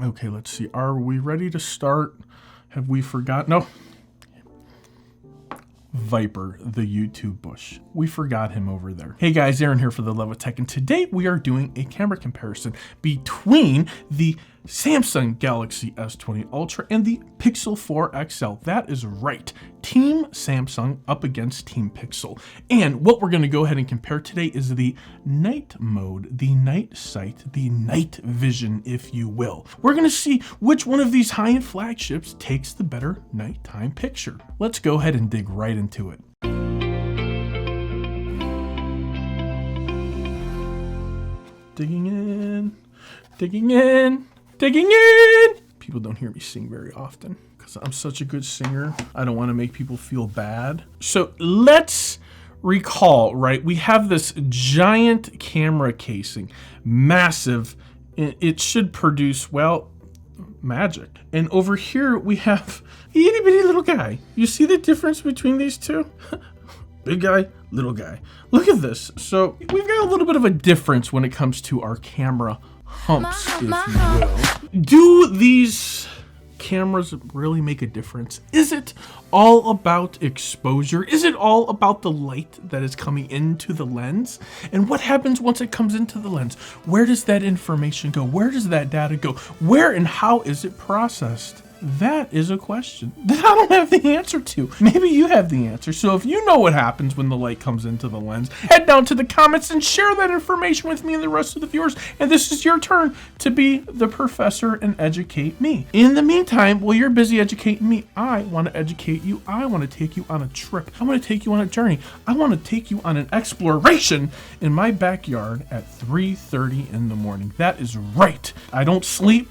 Okay, let's see. Are we ready to start? Have we forgot? No. Viper, the YouTube bush. We forgot him over there. Hey guys, Aaron here for the Love of Tech, and today we are doing a camera comparison between the Samsung Galaxy S20 Ultra and the Pixel 4 XL. That is right. Team Samsung up against Team Pixel. And what we're going to go ahead and compare today is the night mode, the night sight, the night vision, if you will. We're going to see which one of these high-end flagships takes the better nighttime picture. Let's go ahead and dig right into it. Digging in, digging in. Digging in. People don't hear me sing very often because I'm such a good singer. I don't want to make people feel bad. So let's recall, right? We have this giant camera casing, massive. It should produce, well, magic. And over here we have itty bitty little guy. You see the difference between these two? Big guy, little guy. Look at this. So we've got a little bit of a difference when it comes to our camera humps, if you will. Do these cameras really make a difference? Is it all about exposure? Is it all about the light that is coming into the lens? And what happens once it comes into the lens? Where does that information go? Where does that data go? Where and how is it processed? That is a question that I don't have the answer to. Maybe you have the answer. So if you know what happens when the light comes into the lens, head down to the comments and share that information with me and the rest of the viewers. And this is your turn to be the professor and educate me. In the meantime, while you're busy educating me, I want to educate you. I want to take you on a trip. I want to take you on a journey. I want to take you on an exploration in my backyard at 3:30 in the morning. That is right. I don't sleep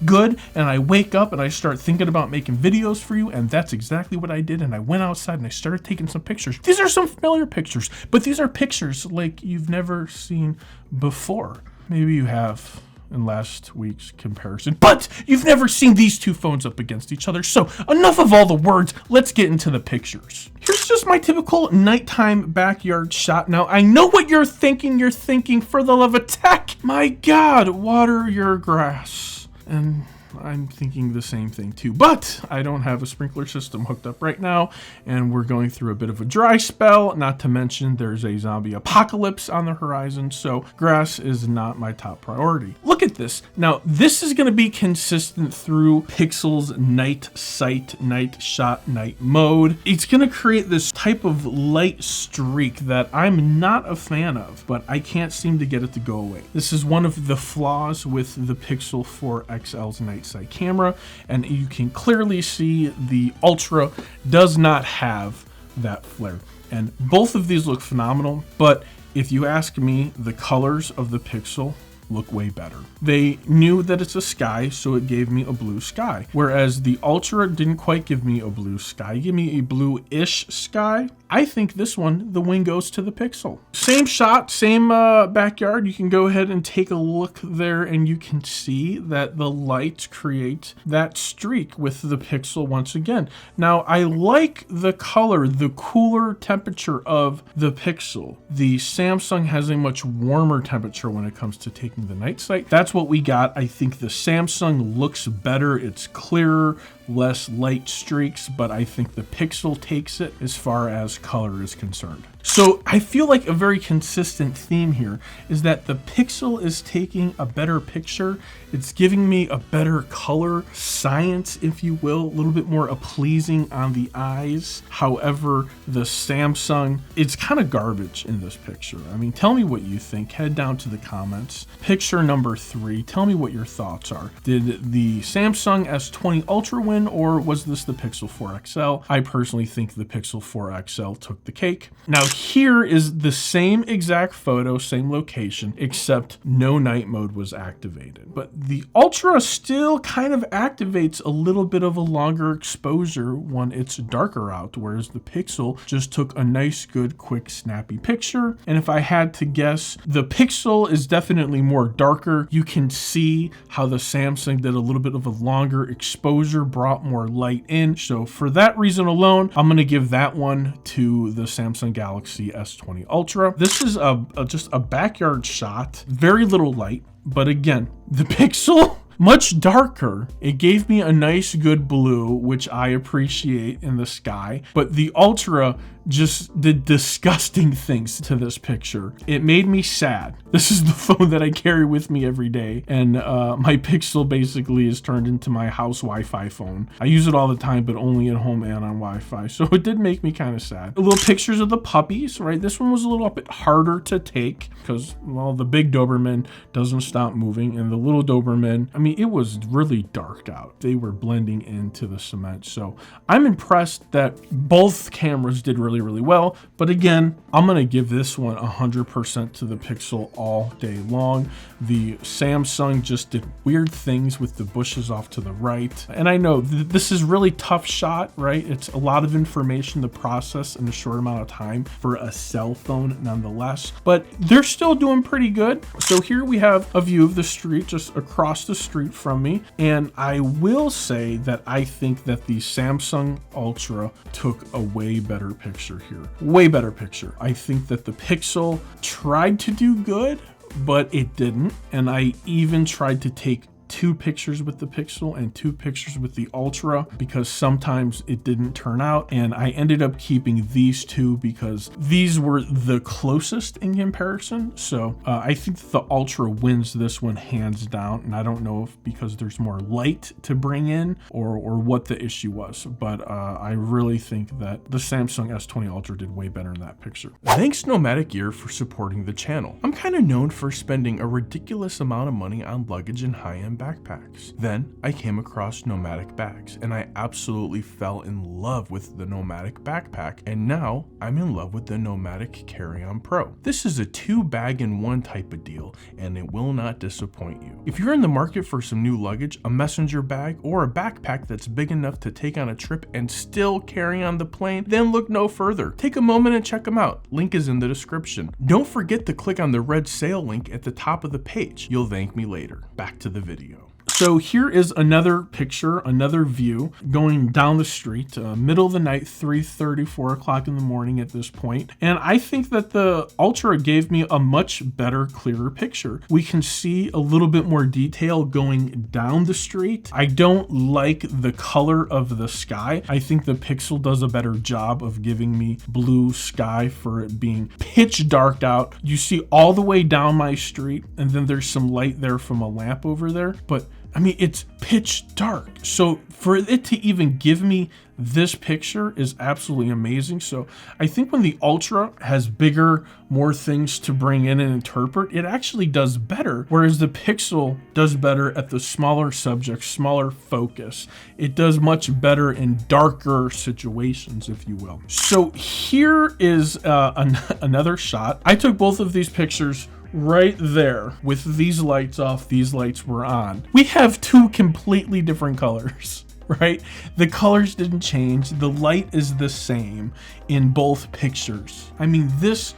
good, and I wake up and I start thinking about making videos for you, and that's exactly what I did. And I went outside and I started taking some pictures. These are some familiar pictures, but these are pictures like you've never seen before. Maybe you have in last week's comparison, but you've never seen these two phones up against each other. So enough of all the words, let's get into the pictures. Here's just my typical nighttime backyard shot. Now, I know what you're thinking. You're thinking, for the love of tech, my God, water your grass. And I'm thinking the same thing too, but I don't have a sprinkler system hooked up right now, and we're going through a bit of a dry spell, not to mention there's a zombie apocalypse on the horizon, so grass is not my top priority. Look at this. Now, this is going to be consistent through Pixel's night sight, night shot, night mode. It's going to create this type of light streak that I'm not a fan of, but I can't seem to get it to go away. This is one of the flaws with the Pixel 4 XL's night sight camera, and you can clearly see the Ultra does not have that flare. And both of these look phenomenal, but if you ask me, the colors of the Pixel look way better. They knew that it's a sky, so it gave me a blue sky. Whereas the Ultra didn't quite give me a blue sky. It gave me a blue-ish sky. I think this one, the win goes to the Pixel. Same shot, same backyard. You can go ahead and take a look there, and you can see that the lights create that streak with the Pixel once again. Now, I like the color, the cooler temperature of the Pixel. The Samsung has a much warmer temperature when it comes to taking the night sight. That's what we got. I think the Samsung looks better. It's clearer, less light streaks, but I think the Pixel takes it as far as color is concerned. So I feel like a very consistent theme here is that the Pixel is taking a better picture. It's giving me a better color science, if you will, a little bit more pleasing on the eyes. However, the Samsung, it's kind of garbage in this picture. I mean, tell me what you think. Head down to the comments. Picture number 3, tell me what your thoughts are. Did the Samsung S20 Ultra win, or was this the Pixel 4 XL? I personally think the Pixel 4 XL took the cake. Now, here is the same exact photo, same location, except no night mode was activated. But the Ultra still kind of activates a little bit of a longer exposure when it's darker out, whereas the Pixel just took a nice, good, quick, snappy picture. And if I had to guess, the Pixel is definitely more darker. You can see how the Samsung did a little bit of a longer exposure, brought more light in. So for that reason alone, I'm going to give that one to the Samsung Galaxy S20 Ultra. This is just a backyard shot, very little light, but again, the Pixel much darker. It gave me a nice good blue, which I appreciate in the sky, but the Ultra just did disgusting things to this picture. It made me sad. This is the phone that I carry with me every day, and my Pixel basically is turned into my house Wi-Fi phone. I use it all the time, but only at home and on Wi-Fi, so it did make me kind of sad. Little pictures of the puppies, right? This one was a little bit harder to take because, well, the big Doberman doesn't stop moving, and the little Doberman, I mean, it was really dark out. They were blending into the cement, so I'm impressed that both cameras did really well. But again, I'm gonna give this one 100% to the Pixel all day long. The Samsung just did weird things with the bushes off to the right. And I know this is really tough shot, right? It's a lot of information to process in a short amount of time for a cell phone nonetheless, but they're still doing pretty good. So here we have a view of the street just across the street from me. And I will say that I think that the Samsung Ultra took a way better picture here. Way better picture. I think that the Pixel tried to do good, but it didn't. And I even tried to take 2 pictures with the Pixel and 2 pictures with the Ultra because sometimes it didn't turn out, and I ended up keeping these 2 because these were the closest in comparison. So I think that the Ultra wins this one hands down, and I don't know if because there's more light to bring in or what the issue was, but I really think that the Samsung S20 Ultra did way better in that picture. Thanks Nomadic Gear for supporting the channel. I'm kind of known for spending a ridiculous amount of money on luggage and high-end backpacks. Then I came across Nomadic bags, and I absolutely fell in love with the Nomadic backpack, and now I'm in love with the Nomadic Carry-On Pro. This is a 2-bag-in-1 type of deal, and it will not disappoint you. If you're in the market for some new luggage, a messenger bag, or a backpack that's big enough to take on a trip and still carry on the plane, then look no further. Take a moment and check them out. Link is in the description. Don't forget to click on the red sale link at the top of the page. You'll thank me later. Back to the video. So here is another picture, another view going down the street, middle of the night, 3:30, 4 o'clock in the morning at this point. And I think that the Ultra gave me a much better, clearer picture. We can see a little bit more detail going down the street. I don't like the color of the sky. I think the Pixel does a better job of giving me blue sky for it being pitch dark out. You see all the way down my street, and then there's some light there from a lamp over there, but I mean, it's pitch dark. So for it to even give me this picture is absolutely amazing. So I think when the Ultra has bigger, more things to bring in and interpret, it actually does better. Whereas the Pixel does better at the smaller subjects, smaller focus. It does much better in darker situations, if you will. So here is another shot. I took both of these pictures right there with these lights off, these lights were on. We have 2 completely different colors, right? The colors didn't change. The light is the same in both pictures. I mean, this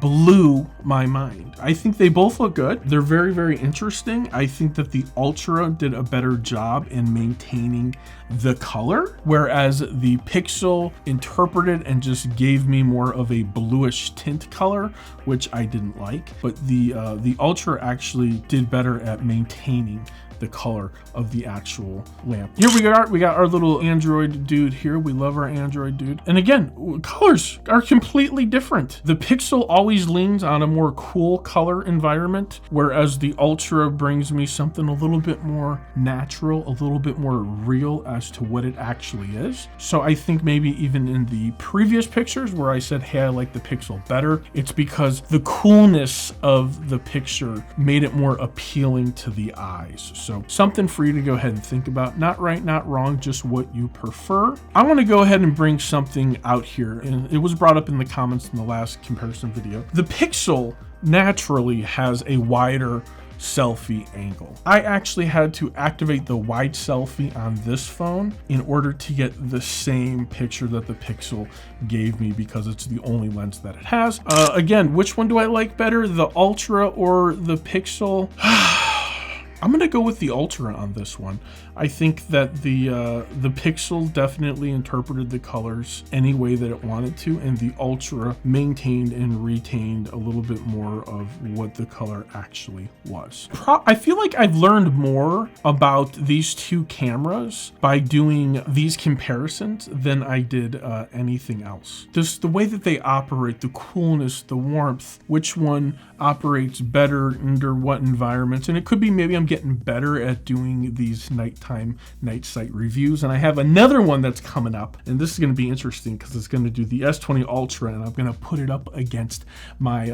blew my mind. I think they both look good. They're very interesting. I think that the Ultra did a better job in maintaining the color, whereas the Pixel interpreted and just gave me more of a bluish tint color, which I didn't like. But the Ultra actually did better at maintaining the color of the actual lamp. Here we got our little Android dude here. We love our Android dude. And again, colors are completely different. The Pixel always leans on a more cool color environment, whereas the Ultra brings me something a little bit more natural, a little bit more real as to what it actually is. So I think maybe even in the previous pictures where I said, hey, I like the Pixel better, it's because the coolness of the picture made it more appealing to the eyes. So something for you to go ahead and think about. Not right, not wrong, just what you prefer. I want to go ahead and bring something out here, and it was brought up in the comments in the last comparison video. The Pixel naturally has a wider selfie angle. I actually had to activate the wide selfie on this phone in order to get the same picture that the Pixel gave me because it's the only lens that it has. Again, which one do I like better, the Ultra or the Pixel? I'm gonna go with the Ultra on this one. I think that the Pixel definitely interpreted the colors any way that it wanted to, and the Ultra maintained and retained a little bit more of what the color actually was. I feel like I've learned more about these two cameras by doing these comparisons than I did anything else. Just the way that they operate, the coolness, the warmth, which one operates better under what environments, and it could be maybe I'm getting better at doing these nighttime night sight reviews. And I have another one that's coming up, and this is going to be interesting because it's going to do the S20 Ultra, and I'm going to put it up against my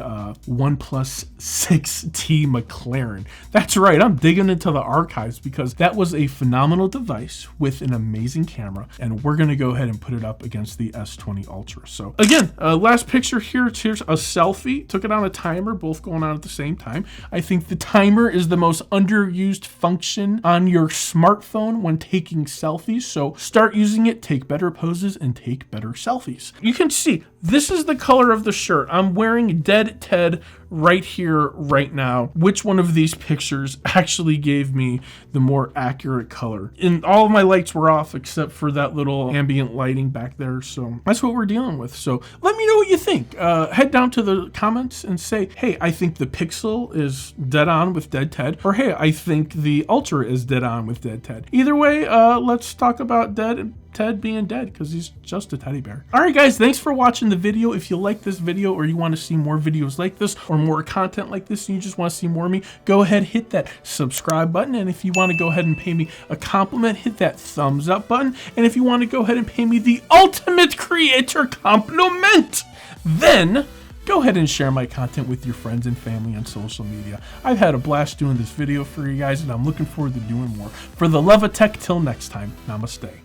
OnePlus 6T McLaren. That's right, I'm digging into the archives because that was a phenomenal device with an amazing camera, and we're going to go ahead and put it up against the S20 Ultra. So again, last picture here, here's a selfie. Took it on a timer, both going on at the same time. I think the timer is the most underused function on your smartphone when taking selfies. So start using it, take better poses, and take better selfies. You can see this is the color of the shirt. I'm wearing Dead Ted right here, right now. Which one of these pictures actually gave me the more accurate color? And all of my lights were off except for that little ambient lighting back there. So that's what we're dealing with. So let me know what you think. Head down to the comments and say, hey, I think the Pixel is dead on with Dead Ted, or hey, I think the Ultra is dead on with Dead Ted. Either way, let's talk about Ted being dead because he's just a teddy bear. All right, guys, thanks for watching the video. If you like this video or you want to see more videos like this or more content like this and you just want to see more of me, go ahead, hit that subscribe button. And if you want to go ahead and pay me a compliment, hit that thumbs up button. And if you want to go ahead and pay me the ultimate creator compliment, then go ahead and share my content with your friends and family on social media. I've had a blast doing this video for you guys, and I'm looking forward to doing more. For the love of tech, till next time, namaste.